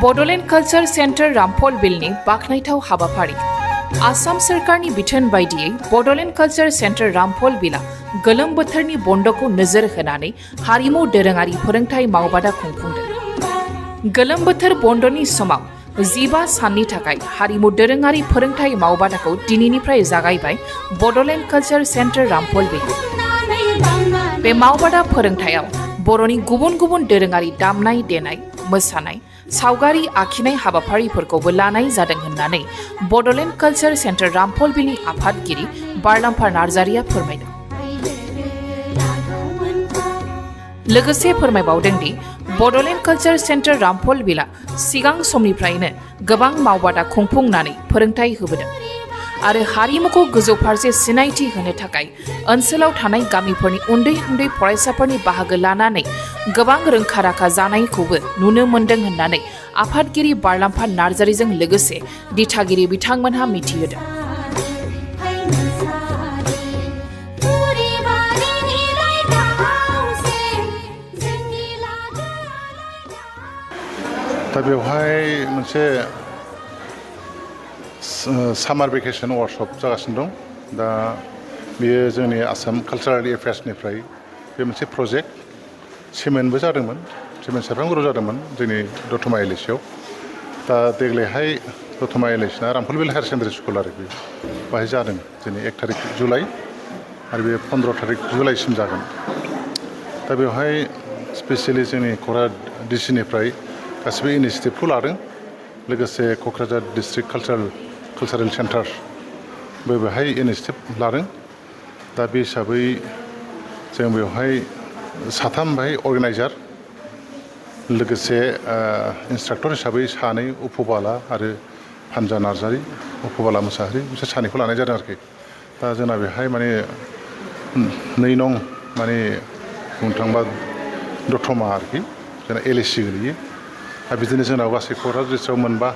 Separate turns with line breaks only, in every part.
Bodoland culture centre रामफल बिलनि बाख्नायथाव हाबाफारि आसाम सोरखारनि बिथोन बायदियै बड'लेण्ड कालचार सेन्टार रामफल बिला गोलोम बोथोरनि बन्द'खौ नोजोर होनानै हारिमु दोरोङारि फोरोंथाय मावबादा खुंफुंदों। गोलोम बोथोर बन्द'नि समाव 15 साननि थाखाय हारिमु दोरोङारि फोरोंथाय मावबादाखौ दिनैनिफ्राय जागायबाय बड'लेण्ड कालचार सेन्टार रामफल बिल। बे मावबादा फोरोंथायाव बर'नि गुबुन गुबुन दोरोङारि दामनाय देनाय मोसानाय सावगारि आखिनाय हाबाफारिफोरखौबो लानाय जादों होननानै बड'लेण्ड कालचार सेन्टार रामफल बिलनि आफादगिरि बारलाम्फा नार्जारिया फोरमायदों। लोगोसे फोरमायबावदों दि बड'लेण्ड कालचार सेन्टार रामफल बिला सिगां समनिफ्रायनो गोबां मावबादा खुंफुंनानै फोरोंथाय होबोदों आरो हारिमुखौ गोजौ फारसे सिनायथि होनो थाखाय ओनसोलाव थानाय गामिफोरनि उन्दै उन्दै फरायसाफोरनि बाहागो लानानै गोबां रोंखा राखा जानायखौबो नुनो मोन्दों होननानै आफादगिरि बारलाम्फा नार्जारिजों लोगोसे दिथागिरि बिथांमोनहा मिथिहोदों।
दा बेवहाय मोनसे सामार भेकेसन वर्कशप जागासिनो दं। दा बेयो जोंनि आसाम कालचारेल एफेयार्सनिफ्राय बे मोनसे प्रजेक्ट सेमोनबो जादोंमोन, सेमोन सेरफांगुरियाव जादोंमोन जोंनि दतमा एलएसियाव। दा देग्लायहाय दतमा एलएसिना रामफल बिल हायार सेकेन्डारि स्कुल आरो बे बाहाय जादों दिनै 1 तारिख जुलाइ आरो बे 15 तारिख जुलाइसिम जागोन। दा बेवहाय स्पेसियेलि जोंनि क'क्राझार डिसिनिफ्राय गासिबो इनिसियेटिभखौ लादों, लोगोसे क'क्राझार डिस्ट्रिक्ट कालचारेल सेन्टार बेवहाय इनिसियेटिभ लादों। दा बे हिसाबै जों बेवहाय साथाम बाहाय अर्गेनाइजार, लोगोसे इन्सट्राक्टर हिसाबै सानै उफुबाला आरो फानजा नार्जारि, उफुबाला मोसाहारि बिसोर सानैखौ लानाय जादों आरोखि। दा जोंना बेहाय माने 2 नं माने बुंनो थाङोबा दतमा आरोखि जोंना एलएसि गोलैयो। दा बिदिनो जोंनाव गासै क'क्राझार डिस्ट्रिक्टआव 4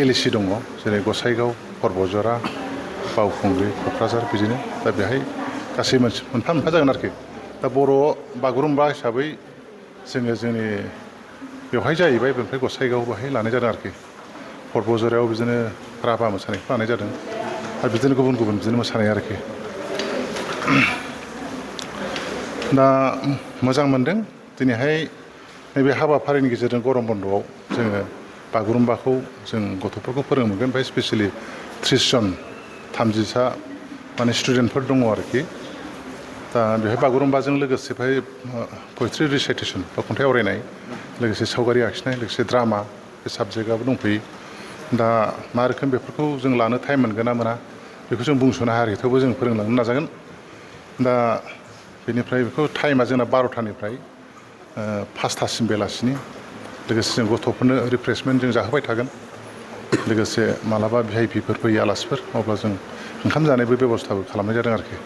एलएसि दङ, जेरै गसाइगाव, परबजरा, बावखुंग्रि, क'क्राझार बिदिनो। दा बेहाय गासै मोनफा मोनफा जागोन आरोखि। दा बर' बागुरुम्बा हिसाबै जोङो जोंनि बेवहाय जाहैबाय, बेनिफ्राय गसाइगाव बाहाय लानाय जादों आरोखि। परबजरायाव बिदिनो राभा मोसानायखौ लानाय जादों आरो बिदिनो गुबुन गुबुन बिदिनो मोसानाय आरोखि। दा मोजां मोनदों दिनैहाय नैबे हाबाफारिनि गेजेरजों गरम बन्द'आव जोङो बागुरुम्बाखौ जों गथ'फोरखौ फोरोंनो मोनगोन। ओमफ्राय स्पेसियेलि 30 जन 30सा माने स्टुडेन्टफोर दङ आरोखि। दा बेहाय बागुरुम्बाजों लोगोसे बेहाय पयेट्रि रिसाइटेसन बा खन्थाइ आवरायनाय, लोगोसे सावगारि आखिनाय, लोगोसे ड्रामा बे साबजेक्टआबो दंफैयो। दा मा रोखोम बेफोरखौ जों लानो टाइम मोनगोन ना मोना बेखौ जों बुंस'नो हायाखै, थेवबो जों फोरोंलांनो नाजागोन। दा बेनिफ्राय बेखौ टाइमा जोंना 12टानिफ्राय 5टासिम बेलासिनि। लोगोसे जों गथ'फोरनो रिफ्रेशमेन्ट जों जाहोबाय थागोन। लोगोसे मालाबा भिआइपिफोर फैयो आलासिफोर, अब्ला जों ओंखाम जानायबो बेब'स्थाबो खालामनाय जादों आरोखि।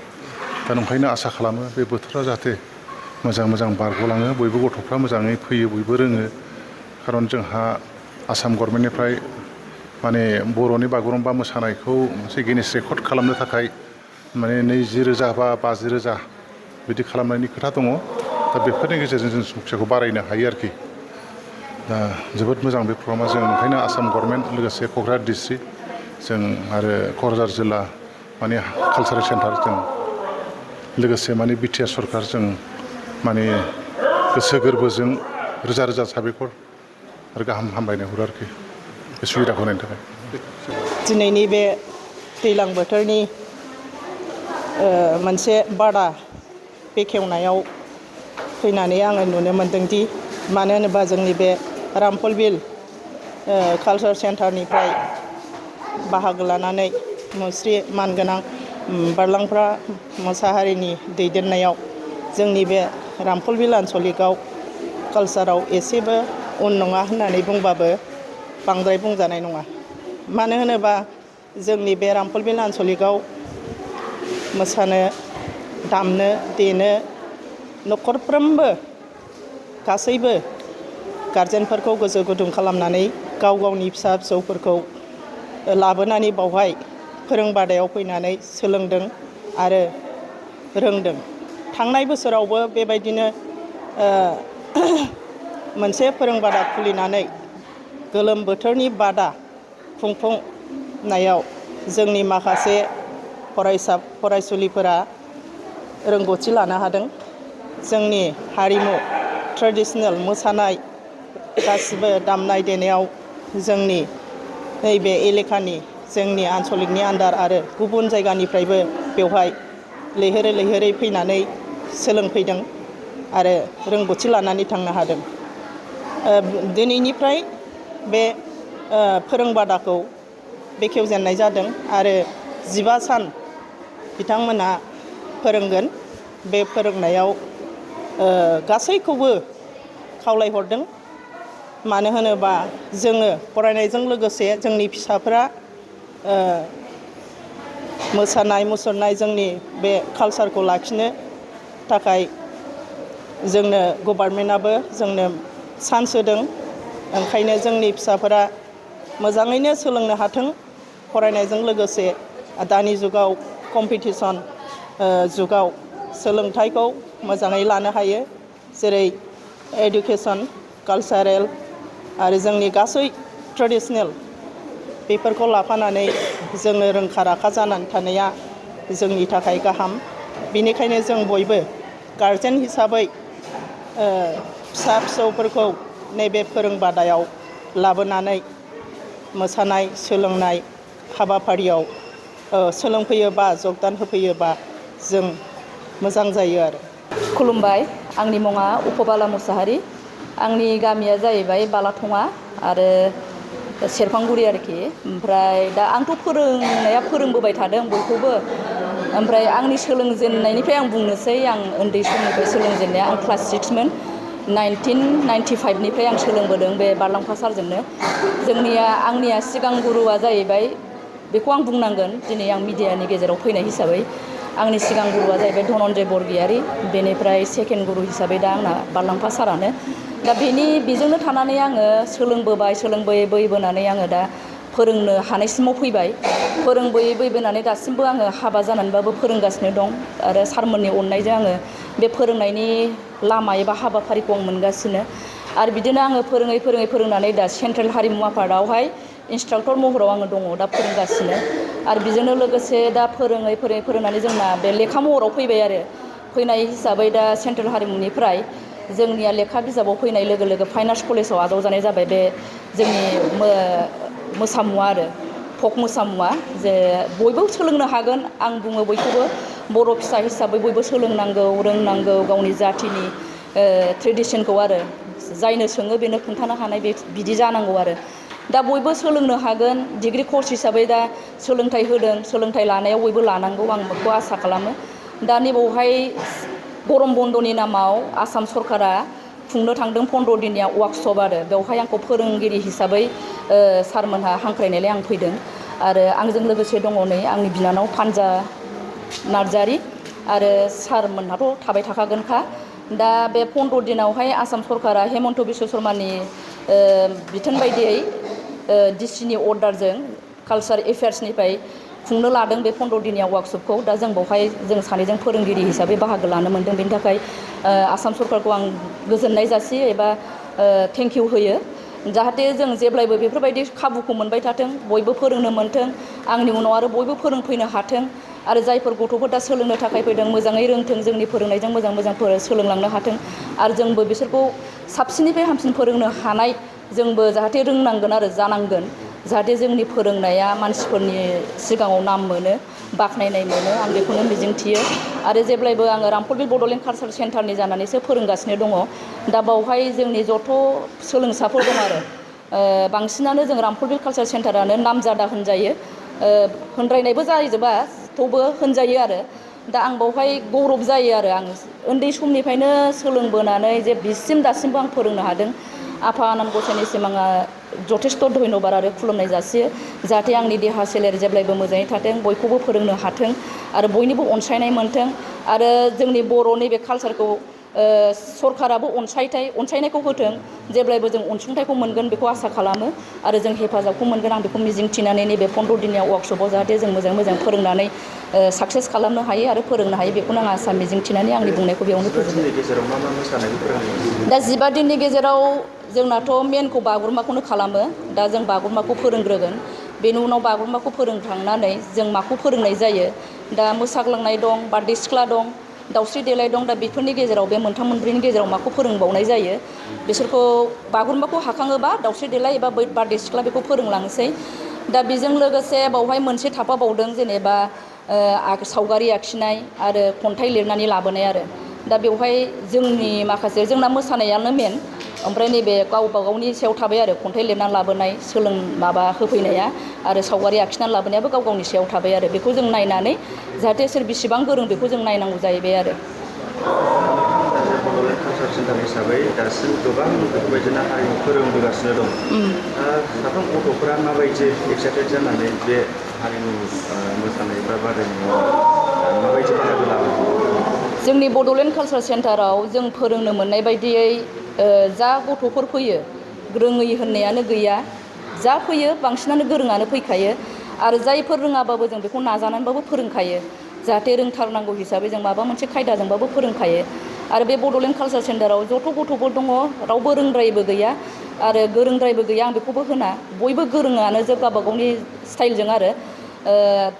दा नंखायनो आसा खालामो बे बोथोरा जाहाथे मोजां मोजां बारग'लाङो, बयबो गथ'फ्रा मोजाङै फैयो, बयबो रोङो। खारन जोंहा आसाम गभर्नमेन्टनिफ्राय माने बर'नि बागुरुम्बा मोसानायखौ मोनसे गिनिस रेकर्ड खालामनो थाखाय माने 20,000 बा 50,000 बिदि खालामनायनि खोथा दङ। दा बेफोरनि गेजेरजों जों संख्याखौ बारायनो हायो आरोखि। दा जोबोद मोजां बे प्रग्रामा। जों ओंखायनो आसाम गभर्नमेन्ट लोगोसे क'क्राझार डिस्ट्रिक्ट जों आरो क'क्राझार जिल्ला माने कालचारेल सेन्टार जों लोगोसे माने बिटिआर सरकार जों माने गोसो गोरबोजों रोजा रोजा साबायखर आरो गाहाम हामलायनाय हरो आरोखि बे सुबिदाखौ होनायनि थाखाय।
दिनैनि बे दैज्लां बोथोरनि मोनसे बादा बेखेवनायाव फैनानै आङो नुनो मोनदोंदि, मानो होनोबा जोंनि बे रामफल बिल कालचार सेन्टारनिफ्राय बाहागो लानानै मुस्रि मानगोनां बारलांफा मोसाहारिनि दैदेननायाव जोंनि बे रामफल बिल आन्सलिकआव कालचाराव एसेबो उन नङा होननानै बुंबाबो बांद्राय बुंजानाय नङा। मानो होनोबा जोंनि बे रामफल बिल आन्सलिकआव मोसानो, दामनो, देनो न'खरफ्रोमबो गासैबो गारजेनफोरखौ गोसो गुदुं खालामनानै गाव गावनि फिसा फिसौफोरखौ लाबोनानै बावहाय फोरोंबादायाव फैनानै सोलोंदों आरो रोंदों। थांनाय बोसोरावबो बेबायदिनो मोनसे फोरोंबादा खुलिनानै गोलोम बोथोरनि बादा खुंफुंनायाव जोंनि माखासे फरायसुलिफोरा रोंगौथि लानो हादों। जोंनि हारिमु ट्रेडिशनेल मोसानाय गासिबो दामनाय देनायाव जोंनि नैबे एलेखानि जोंनि आन्चलिकनि आन्दार आरो गुबुन जायगानिफ्रायबो बेवहाय लैहोरै फैनानै सोलोंफैदों आरो रोंगौथि लानानै थांनो हादों। दिनैनिफ्राय बे फोरोंबादाखौ बेखेवजेननाय जादों आरो 15 सान बिथांमोनहा फोरोंगोन। बे फोरोंनायाव गासैखौबो खावलायहरदों। मानो होनोबा जोङो फरायनायजों लोगोसे जोंनि फिसाफोरा मोसानाय मुसुरनाय जोंनि बे कालसारखौ लाखिनो थाखाय जोंनो गभर्नमेन्टआबो जोंनो चान्स होदों। ओंखायनो जोंनि फिसाफोरा मोजाङैनो सोलोंनो हाथों। फरायनायजों लोगोसे दानि जुगाव कम्पिटिसन जुगाव सोलोंथाइखौ मोजाङै लानो हायो। जेरै एडुकेसन, कालसारेल आरो जोंनि गासै ट्रेडिशनेल बेफोरखौ लाफानानै जोङो रोंखा राखा जानानै थानाया जोंनि थाखाय गाहाम। बेनिखायनो जों बयबो गारजेन हिसाबै फिसा फिसौफोरखौ नैबे फोरोंबादायाव लाबोनानै मोसानाय सोलोंनाय हाबाफारियाव सोलोंफैयोबा जगदान होफैयोबा जों मोजां जायो आरो।
खुलुमबाय, आंनि मुङा उपबाला मुसाहारि। आंनि गामिया जाहैबाय बालाथङा आरो सेरफांगुरि आरोखि। ओमफ्राय दा आंथ' फोरोंबोबाय थादों बयखौबो। ओमफ्राय आंनि सोलोंजेननायनिफ्राय आं बुंनोसै, आं उन्दै समनिफ्राय सोलोंजेननाया आं क्लास 6मोन। 1995निफ्राय आं सोलोंबोदों बे बारलांफा सारजोंनो। आंनिया सिगां गुरुआ जाहैबाय, बेखौ आं बुंनांगोन दिनै आं मिडियानि गेजेराव फैनाय हिसाबै। आंनि सिगां गुरुआ जाहैबाय धनन्जय बरगयारि। बेनिफ्राय सेकेन्ड गुरु हिसाबै दा आंना बारलांफा सारानो। दा बेजोंनो थानानै आङो सोलोंबोनानै आङो दा फोरोंनो हानायसिमाव फैबाय। फोरोंबोनानै दासिमबो आङो हाबा जानानैबाबो फोरोंगासिनो दं। आरो सारमोननि अननायजों आङो बे फोरोंनायनि लामा एबा हाबाफारिखौ आं मोनगासिनो। आरो बिदिनो आङो फोरोंनानै दा सेन्ट्रेल हारिमु आफादावहाय इन्सट्राक्टर महराव आङो दङ, दा फोरोंगासिनो। आरो बेजोंनो लोगोसे दा फोरोंनानै जोंना बे लेखा महराव फैबाय आरो। फैनाय हिसाबै दा सेन्ट्रेल हारिमुनिफ्राय जोंनिया लेखा बिजाबाव फैनाय लोगो लोगो फाइन आर्टस कलेजाव आजावजानाय जाबाय बे जोंनि मोसामुवा आरो फक मोसामुवा। जे बयबो सोलोंनो हागोन, आं बुङो बयखौबो बर' फिसा हिसाबै बयबो सोलोंनांगौ, रोंनांगौ गावनि जाथिनि ट्रेडिसनखौ आरो जायनो सोङो बेनो खोन्थानो हानाय बिदि जानांगौ आरो। दा बयबो सोलोंनो हागोन। डिग्री कर्स हिसाबै दा सोलोंथाइ होदों, सोलोंथाइ लानायाव बयबो लानांगौ, आं बेखौ आसा खालामो। दा नैबावहाय गरम बन्दनि नामाव आसाम सरकारा खुंनो थांदों 15 दिननिया वार्कशप आरो। बेवहाय आंखौ फोरोंगिरि हिसाबै सारमोनहा हांख्रायनायलाय आं फैदों। आरो आंजों लोगोसे दङ नै आंनि बिनानाव पान्जा नार्जारि आरो सारमोनहाथ' थाबाय थाखागोनखा। दा बे 15 दिनावहाय आसाम सरकारा हेमन्त बिश्व शर्मानि बिथोन बायदियै डिसिनि अर्डारजों कालचार एफेयार्सनिफ्राय खुंनो लादों बे 15 दिननिया वार्कशपखौ। दा जों बावहाय जों सानैजों फोरोंगिरि हिसाबै बाहागो लानो मोनदों। बेनि थाखाय आसाम सरकारखौ आं गोजोननाय जासियो एबा थेंकिउ होयो। जाहाथे जों जेब्लायबो बेफोरबायदि खाबुखौ मोनबाय थाथों, बयबो फोरोंनो मोनथों, आंनि उनाव आरो बयबो फोरोंफैनो हाथों। आरो जायफोर गथ'फोर दा सोलोंनो थाखाय फैदों मोजाङै रोंथों, जोंनि फोरोंनायजों मोजां सोलोंलांनो हाथों। आरो जोंबो बिसोरखौ साबसिननिफ्राय हामसिन फोरोंनो हानाय जोंबो जाहाथे रोंनांगोन आरो जानांगोन। जाहाथे जोंनि फोरोंनाया मानसिफोरनि सिगाङाव नाम मोनो, बाख्नायनाय मोनो, आं बेखौनो मिजिंथियो। आरो जेब्लायबो आङो रामफलबिल बड'लेण्ड कालचार सेन्टारनि जानानैसो फोरोंगासिनो दङ। दा बावहाय जोंनि जथ' सोलोंसाफोर दं आरो बांसिनानो जों रामफलबिल कालचार सेन्टारानो नामजादा होनजायो। होनद्रायनायबो जाजोबा, थेवबो होनजायो आरो। दा आं बावहाय गौरब जायो आरो आं उन्दै समनिफ्रायनो सोलोंबोनानै जे बिसिम दासिमबो आं फोरोंनो हादों। आफा आनान गसाइनिसिम आङो जथेस्थ' धन्यबाद आरो खुलुमनाय जासियो। जाहाथे आंनि देहा सोलेर जेब्लायबो मोजाङै थाथों, बयखौबो फोरोंनो हाथों आरो बयनिबो अनसायनाय मोनथों। आरो जोंनि बर'नि बे कालचारखौ सरकाराबो अनसायनायखौ होथों, जेब्लायबो जों अनसुंथाइखौ मोनगोन बेखौ आसा खालामो आरो जों हेफाजाबखौ मोनगोन आं बेखौ मिजिंथिनानै नैबे 15 दिननि वार्कशपआव जाहाथे जों मोजाङै मोजां फोरोंनानै साक्सेस खालामनो हायो आरो फोरोंनो हायो बेखौनो आं आसा मिजिंथिनानै आंनि बुंनायखौ बेयावनो फोजोबबाय।
गेजेराव मा मा मोसानायखौ फोरोंदों?
दा 15 दिननि गेजेराव जोंनाथ' मेनखौ बागुरुम्बाखौनो खालामो। दा जों बागुरुम्बाखौ फोरोंग्रोगोन, बेनि उनाव बागुरुम्बाखौ फोरोंखांनानै जों माखौ फोरोंनाय जायो। दा मोसाग्लांनाय दं, बारदै सिख्ला दं, दाउस्रि देलाय दं। दा बेफोरनि गेजेराव बे मोनथाम मोनब्रैनि गेजेराव माखौ फोरोंबावनाय जायो, बिसोरखौ बागुरुम्बाखौ हाखाङोबा दाउस्रि देलाय एबा बारदै सिख्ला बेखौ फोरोंलांनोसै। दा बेजों लोगोसे बावहाय मोनसे थाफाबावदों, जेनेबा सावगारि आखिनाय आरो खन्थाइ लिरनानै लाबोनाय आरो। दा बेवहाय जोंनि माखासे जोंना मोसानायानो मेन, ओमफ्राय नैबे गावबा गावनि सायाव थाबाय आरो खन्थाइ लिरनानै लाबोनाय होफैनाया आरो सावगारि आखिनानै लाबोनायाबो गाव गावनि सायाव थाबाय आरो। बेखौ जों नायनानै जाहाथे सोर बेसेबां गोरों बेखौ जों नायनांगौ जाहैबाय आरो।
बड'लेण्ड कालचार सेन्टार हिसाबै दासिम गोबां बेफोरबायदिनो हारिमु फोरोंबोगासिनो दं। साफ्रोम गथ'फोरा माबायदि एक्साइटेड जानानै बे हारिमु मोसानाय बा बादायनायाव माबायदि बाहागो लाबोदों?
जोंनि बड'लेण्ड कालचार सेन्टाराव जों फोरोंनो मोननाय बायदियै जा गथ'फोर फैयो रोङै होननायानो गैया। जा फैयो बांसिनानो गोरोङानो फैखायो आरो जायफोर रोङाबाबो जों बेखौ नाजानानैबाबो फोरोंखायो, जाहाथे रोंथारनांगौ हिसाबै जों माबा मोनसे खायदाजोंबाबो फोरोंखायो। आरो बे बड'लेण्ड कालचार सेन्टाराव जथ' गथ'फोर दङ रावबो रोंद्रायबो गैया आरो गोरोंद्रायबो गैया, आं बेखौबो होना। बयबो गोरोङानो जोब गावबा गावनि स्टाइलजों आरो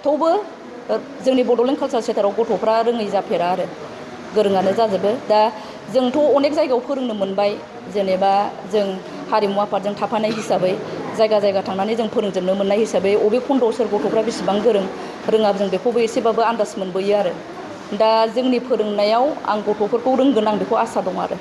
थेवबो जोंनि बड'लेण्ड कालचार सेन्टाराव गथ'फ्रा रोङै जाफेरा आरो गोरोङानो जाजोबो। दा जोंथ' अनेक जायगायाव फोरोंनो मोनबाय, जेनेबा जों हारिमु आफादजों थाफानाय हिसाबै जायगा जायगा थांनानै जों फोरोंजोबनो मोननाय हिसाबै अबे खन्द'आव सोर गथ'फ्रा बेसेबां गोरों रोङा जों बेखौबो एसेबाबो आन्दाज मोनबोयो आरो। दा जोंनि फोरोंनायाव आं गथ'फोरखौ रोंगोन आं बेखौ आसा दं आरो।